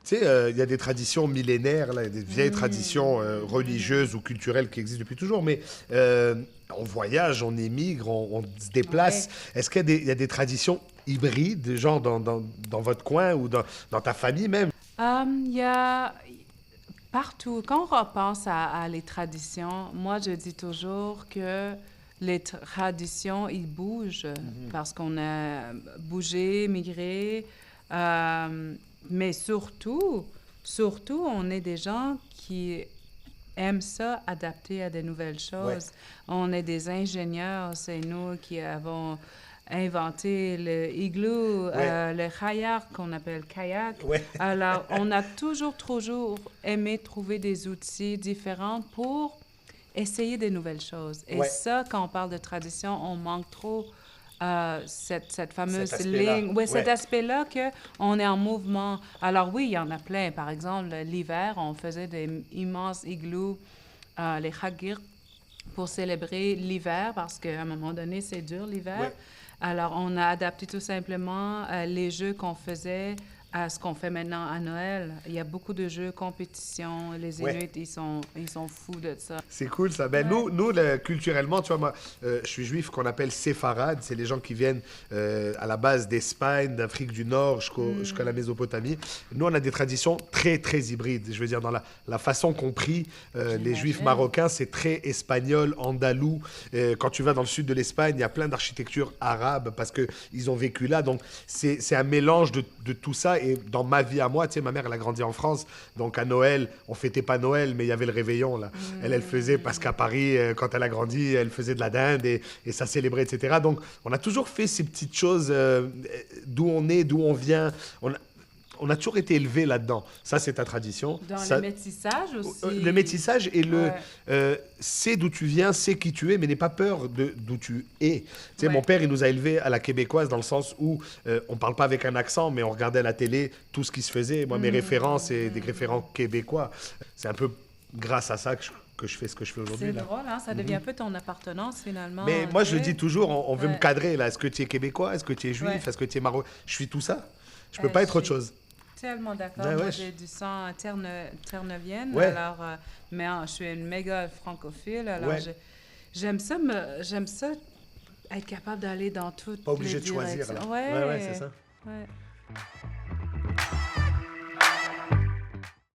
Tu sais, il y a des traditions millénaires, là, des vieilles traditions religieuses ou culturelles qui existent depuis toujours, mais on voyage, on émigre, on se déplace. Ouais. Est-ce qu'il y a il y a des traditions hybrides, genre dans votre coin ou dans ta famille même? Il y a partout, quand on repense à les traditions, moi je dis toujours que les traditions, ils bougent parce qu'on a bougé, migré, mais surtout, on est des gens qui aiment ça, adapter à des nouvelles Ouais, choses. On est des ingénieurs, c'est nous qui avons inventé le igloo, ouais, le kayak qu'on appelle kayak. ouais. Alors, on a toujours aimé trouver des outils différents pour essayer des nouvelles choses. Et Ouais, ça, quand on parle de tradition, on manque trop cette cet fameuse aspect-là. ligne, oui, cet Ouais, aspect-là qu'on est en mouvement. Alors oui, il y en a plein. Par exemple, l'hiver, on faisait des immenses igloos, les hagir, pour célébrer l'hiver, parce qu'à un moment donné, c'est dur l'hiver. ouais. Alors, on a adapté tout simplement les jeux qu'on faisait à ce qu'on fait maintenant à Noël. Il y a beaucoup de jeux, compétitions. Les Ouais. Inuits, ils sont fous de ça. C'est cool ça. Ben, Ouais. culturellement, tu vois, moi, je suis juif qu'on appelle séfarade. C'est les gens qui viennent à la base d'Espagne, d'Afrique du Nord jusqu'à la Mésopotamie. Nous, on a des traditions très, très hybrides. Je veux dire, dans la façon qu'on prie, les juifs J'imagine. marocains, c'est très espagnol, andalou. Quand tu vas dans le sud de l'Espagne, il y a plein d'architecture arabe parce qu'ils ont vécu là. Donc, c'est un mélange de tout ça. Et dans ma vie à moi, tu sais, ma mère, elle a grandi en France. Donc, à Noël, on fêtait pas Noël, mais il y avait le réveillon, là. Elle faisait, parce qu'à Paris, quand elle a grandi, elle faisait de la dinde et ça célébrait, etc. Donc, on a toujours fait ces petites choses d'où on est, d'où on vient. On a toujours été élevé là-dedans. Ça, c'est ta tradition. Dans le Ça, métissage le aussi. métissage et Ouais, c'est d'où tu viens, c'est qui tu es, mais n'aie pas peur d'où tu es. Tu sais, mon ouais. père, il nous a élevés à la québécoise dans le sens où on parle pas avec un accent, mais on regardait à la télé tout ce qui se faisait. Moi, mes références, c'est des référents québécois. C'est un peu grâce à ça que je fais ce que je fais aujourd'hui, C'est là. drôle, hein? Ça devient un peu ton appartenance Mais finalement, moi, tu je le dis sais. toujours, on veut me Ouais, cadrer, là. Est-ce que tu es québécois? Est-ce que tu es ouais. juif? Est-ce que tu es marocain? Je suis tout ça. Je peux Je pas être autre suis chose. tellement d'accord. Ouais, Moi, ouais. j'ai du sang terre-neuvienne, Ouais, alors, mais je suis une méga francophile, alors ouais. j'aime ça être capable d'aller dans toutes Pas les obligé de choisir, directions. là. Ouais, ouais, c'est Ouais, ça. ouais.